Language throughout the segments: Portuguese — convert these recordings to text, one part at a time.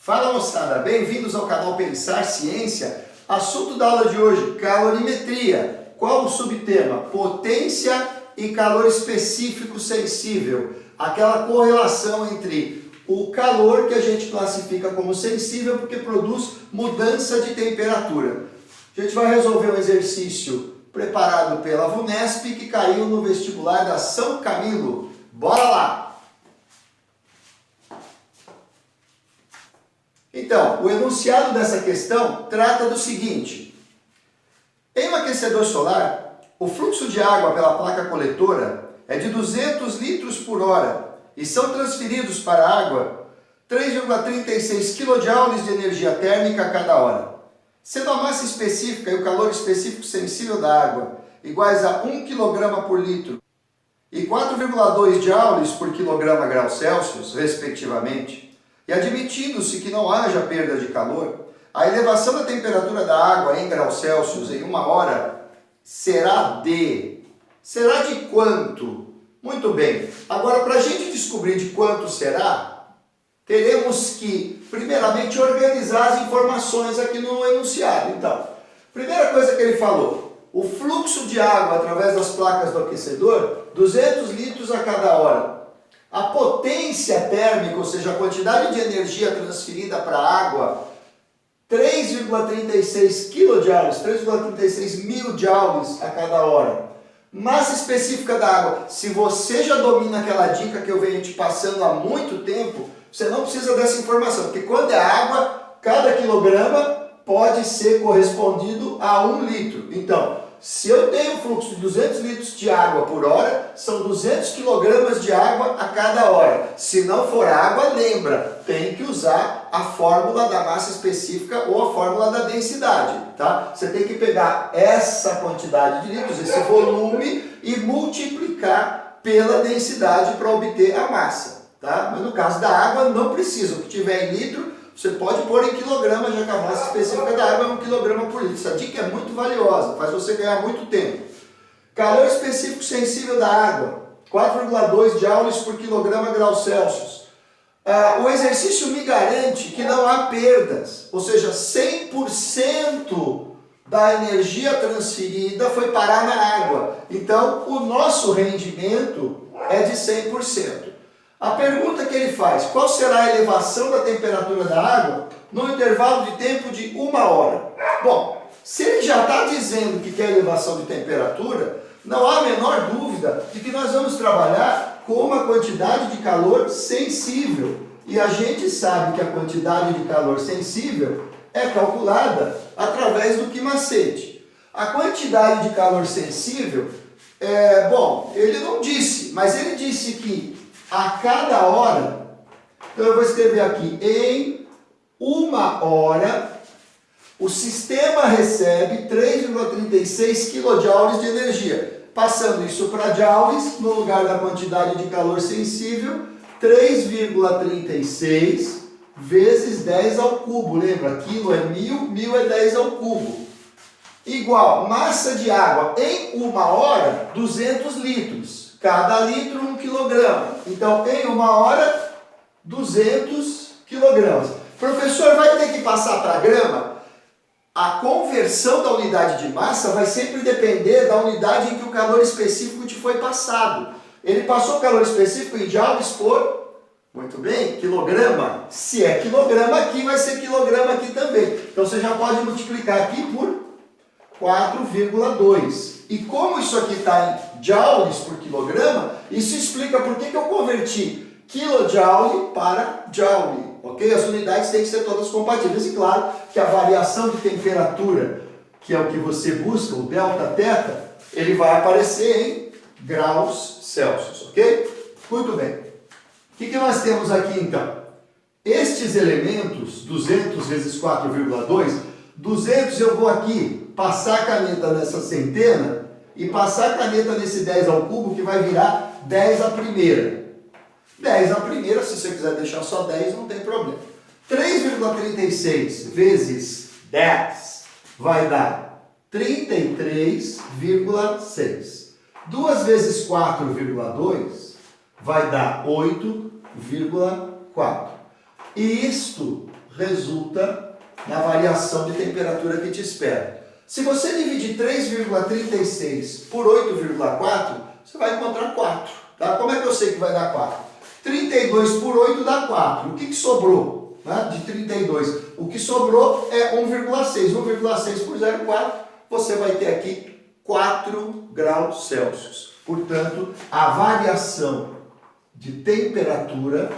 Fala moçada, bem-vindos ao canal Pensar Ciência. Assunto da aula de hoje, calorimetria. Qual o subtema? Potência e calor específico sensível. Aquela correlação entre o calor que a gente classifica como sensível porque produz mudança de temperatura. A gente vai resolver um exercício preparado pela VUNESP que caiu no vestibular da São Camilo. Bora lá! Então, o enunciado dessa questão trata do seguinte: em um aquecedor solar, o fluxo de água pela placa coletora é de 200 litros por hora e são transferidos para a água 3,36 kJ de energia térmica a cada hora. Sendo a massa específica e o calor específico sensível da água iguais a 1 kg por litro e 4,2 joules por quilograma grau Celsius, respectivamente, e admitindo-se que não haja perda de calor, a elevação da temperatura da água em graus Celsius em 1 hora será de... Será de quanto? Muito bem. Agora, para a gente descobrir de quanto será, teremos que, primeiramente, organizar as informações aqui no enunciado. Então, primeira coisa que ele falou, o fluxo de água através das placas do aquecedor, 200 litros a cada hora. A potência térmica, ou seja, a quantidade de energia transferida para a água, 3,36 kJ, 3,36 mil joules a cada hora. Massa específica da água. Se você já domina aquela dica que eu venho te passando há muito tempo, você não precisa dessa informação, porque quando é água, cada quilograma pode ser correspondido a 1 litro. Então, se eu tenho um fluxo de 200 litros de água por hora, são 200 kg de água a cada hora. Se não for água, lembra, tem que usar a fórmula da massa específica ou a fórmula da densidade, tá? Você tem que pegar essa quantidade de litros, esse volume, e multiplicar pela densidade para obter a massa, tá? Mas no caso da água, não precisa. O que tiver em litro, você pode pôr em quilograma, já que a massa específica da água é 1 kg por litro. Essa dica é muito valiosa, faz você ganhar muito tempo. Calor específico sensível da água, 4,2 joules por quilograma grau Celsius. O exercício me garante que não há perdas, ou seja, 100% da energia transferida foi parar na água. Então, o nosso rendimento é de 100%. A pergunta que ele faz, qual será a elevação da temperatura da água no intervalo de tempo de 1 hora? Bom, se ele já está dizendo que quer elevação de temperatura, não há a menor dúvida de que nós vamos trabalhar com uma quantidade de calor sensível. E a gente sabe que a quantidade de calor sensível é calculada através do que macete. A quantidade de calor sensível, bom, ele não disse, mas ele disse que a cada hora, então eu vou escrever aqui, em 1 hora, o sistema recebe 3,36 kJ de energia. Passando isso para joules, no lugar da quantidade de calor sensível, 3,36 vezes 10 ao cubo. Lembra? Quilo é 1000, 1000 é 10 ao cubo. Igual, massa de água em 1 hora, 200 litros. Cada litro 1 kg. Então, em 1 hora, 200 kg. Professor, vai ter que passar para grama? A conversão da unidade de massa vai sempre depender da unidade em que o calor específico te foi passado. Ele passou o calor específico em joules por, muito bem, quilograma. Se é quilograma aqui, vai ser quilograma aqui também. Então, você já pode multiplicar aqui por 4,2. E como isso aqui está em joules por quilograma, isso explica por que eu converti kilojoule para joule, ok? As unidades têm que ser todas compatíveis. E claro que a variação de temperatura, que é o que você busca, o delta θ, ele vai aparecer em graus Celsius, ok? Muito bem. O que nós temos aqui então? Estes elementos, 200 vezes 4,2, 200 eu vou aqui passar a caneta nessa centena e passar a caneta nesse 10 ao cubo, que vai virar 10 à primeira. 10 à primeira, se você quiser deixar só 10, não tem problema. 3,36 vezes 10 vai dar 33,6. 2 vezes 4,2 vai dar 8,4. E isto resulta na variação de temperatura que te espera. Se você dividir 3,36 por 8,4, você vai encontrar 4. Tá? Como é que eu sei que vai dar 4? 32 por 8 dá 4. O que sobrou, né, de 32? O que sobrou é 1,6. 1,6 por 0,4, você vai ter aqui 4 graus Celsius. Portanto, a variação de temperatura,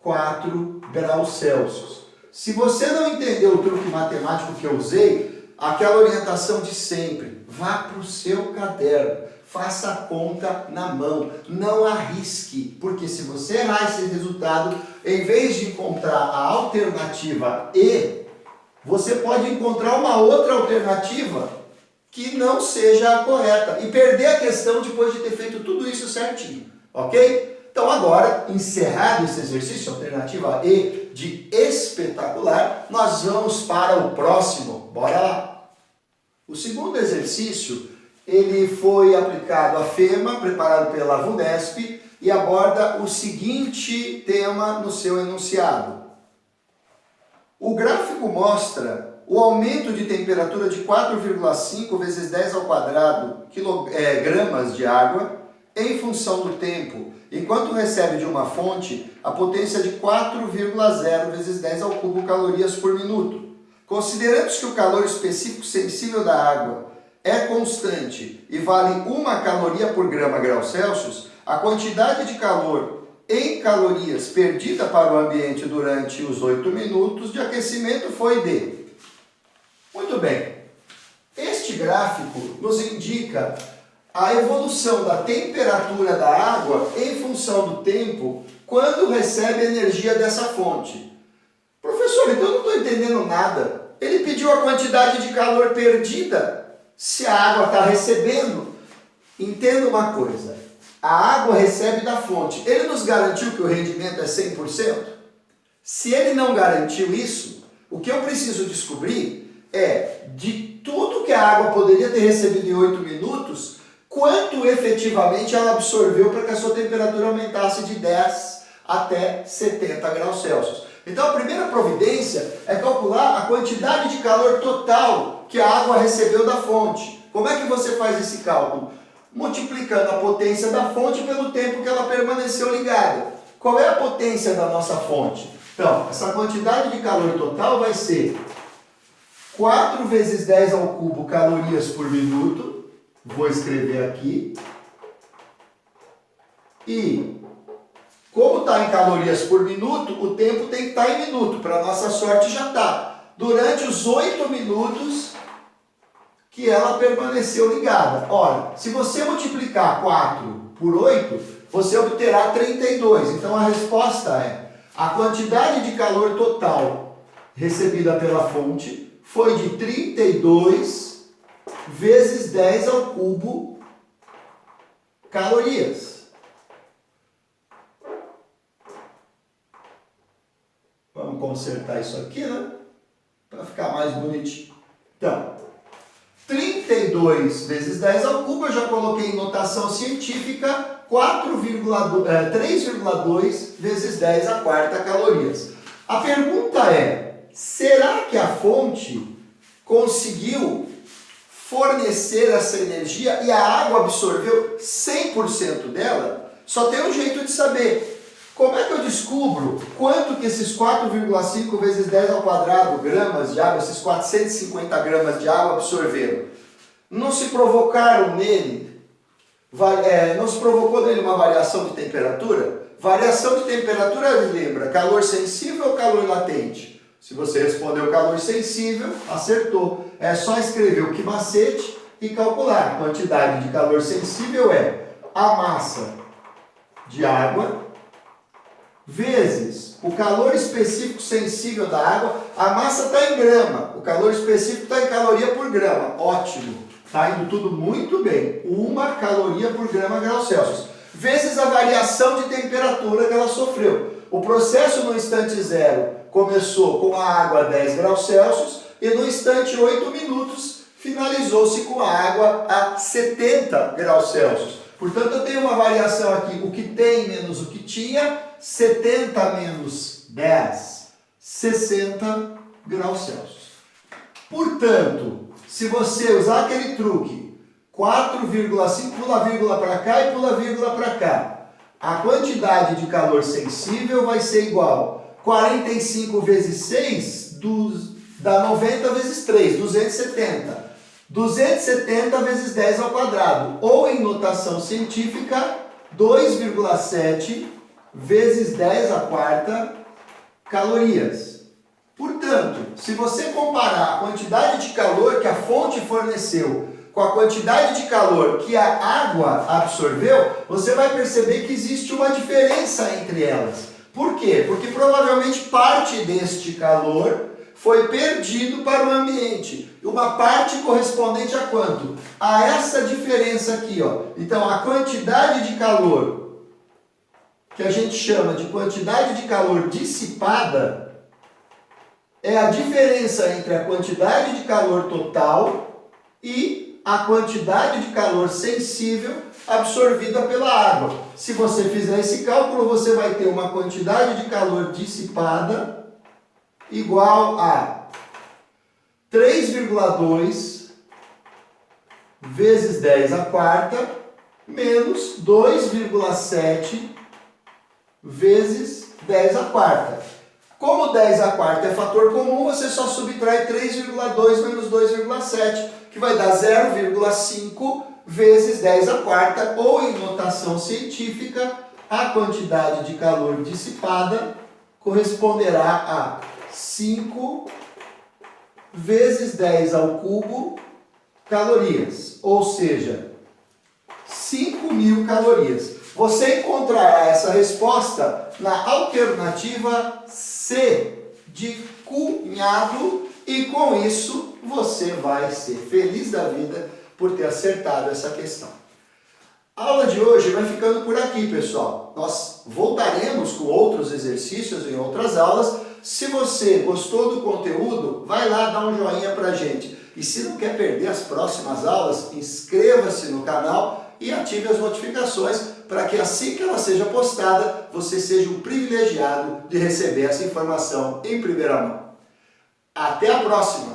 4 graus Celsius. Se você não entendeu o truque matemático que eu usei, aquela orientação de sempre, vá para o seu caderno, faça a conta na mão, não arrisque, porque se você errar esse resultado, em vez de encontrar a alternativa E, você pode encontrar uma outra alternativa que não seja a correta e perder a questão depois de ter feito tudo isso certinho, ok? Então agora, encerrado esse exercício, alternativa E de espetacular, nós vamos para o próximo. Bora lá! O segundo exercício, ele foi aplicado à FEMA, preparado pela VUNESP, e aborda o seguinte tema no seu enunciado. O gráfico mostra o aumento de temperatura de 4,5 vezes 10 ao quadrado gramas de água em função do tempo, enquanto recebe de uma fonte a potência de 4,0 vezes 10 ao cubo calorias por minuto. Considerando que o calor específico sensível da água é constante e vale 1 caloria por grau Celsius, a quantidade de calor em calorias perdida para o ambiente durante os 8 minutos de aquecimento foi de... Muito bem, este gráfico nos indica a evolução da temperatura da água em função do tempo quando recebe energia dessa fonte. Professor, então eu não estou entendendo nada. Ele pediu a quantidade de calor perdida se a água está recebendo. Entenda uma coisa, a água recebe da fonte. Ele nos garantiu que o rendimento é 100%? Se ele não garantiu isso, o que eu preciso descobrir é, de tudo que a água poderia ter recebido em 8 minutos, quanto efetivamente ela absorveu para que a sua temperatura aumentasse de 10 até 70 graus Celsius. Então a primeira providência é calcular a quantidade de calor total que a água recebeu da fonte. Como é que você faz esse cálculo? Multiplicando a potência da fonte pelo tempo que ela permaneceu ligada. Qual é a potência da nossa fonte? Então, essa quantidade de calor total vai ser 4 vezes 10 ao cubo calorias por minuto. Vou escrever aqui. E, como está em calorias por minuto, o tempo tem que estar em minuto. Para nossa sorte já está. Durante os 8 minutos que ela permaneceu ligada. Ora, se você multiplicar 4 por 8, você obterá 32. Então a resposta é, a quantidade de calor total recebida pela fonte foi de 32 vezes 10 ao cubo calorias. Vamos consertar isso aqui, né? Para ficar mais bonitinho. Então, 32 vezes 10 ao cubo, eu já coloquei em notação científica, 3,2 vezes 10 à quarta calorias. A pergunta é, será que a fonte conseguiu fornecer essa energia e a água absorveu 100% dela? Só tem um jeito de saber. Como é que eu descubro quanto que esses 4,5 vezes 10 ao quadrado gramas de água, esses 450 gramas de água absorveram? Não se provocaram nele, não se provocou nele uma variação de temperatura? Variação de temperatura, lembra, calor sensível ou calor latente? Se você respondeu calor sensível, acertou. É só escrever o que macete e calcular. A quantidade de calor sensível é a massa de água vezes o calor específico sensível da água. A massa está em grama, o calor específico está em caloria por grama. Ótimo, está indo tudo muito bem. 1 caloria por grau Celsius. Vezes a variação de temperatura que ela sofreu. O processo no instante zero começou com a água a 10 graus Celsius e no instante 8 minutos finalizou-se com a água a 70 graus Celsius. Portanto, eu tenho uma variação aqui, o que tem menos o que tinha, 70 menos 10, 60 graus Celsius. Portanto, se você usar aquele truque, 4,5, pula a vírgula para cá e pula a vírgula para cá, a quantidade de calor sensível vai ser igual 45 vezes 6 dá 90 vezes 3, 270. 270 vezes 10 ao quadrado, ou em notação científica, 2,7 vezes 10 à quarta calorias. Portanto, se você comparar a quantidade de calor que a fonte forneceu com a quantidade de calor que a água absorveu, você vai perceber que existe uma diferença entre elas. Por quê? Porque provavelmente parte deste calor foi perdido para o ambiente. Uma parte correspondente a quanto? A essa diferença aqui, ó. Então, a quantidade de calor, que a gente chama de quantidade de calor dissipada, é a diferença entre a quantidade de calor total e a quantidade de calor sensível absorvida pela água. Se você fizer esse cálculo, você vai ter uma quantidade de calor dissipada igual a 3,2 vezes 10 à quarta menos 2,7 vezes 10 à quarta. Como 10 à quarta é fator comum, você só subtrai 3,2 menos 2,7, que vai dar 0,5 vezes 10 à quarta, ou em notação científica, a quantidade de calor dissipada corresponderá a 5 vezes 10 ao cubo calorias, ou seja, 5.000 calorias. Você encontrará essa resposta na alternativa C, de cunhado, e com isso você vai ser feliz da vida por ter acertado essa questão. A aula de hoje vai ficando por aqui, pessoal. Nós voltaremos com outros exercícios em outras aulas. Se você gostou do conteúdo, vai lá dar um joinha pra gente. E se não quer perder as próximas aulas, inscreva-se no canal e ative as notificações para que assim que ela seja postada, você seja um privilegiado de receber essa informação em primeira mão. Até a próxima!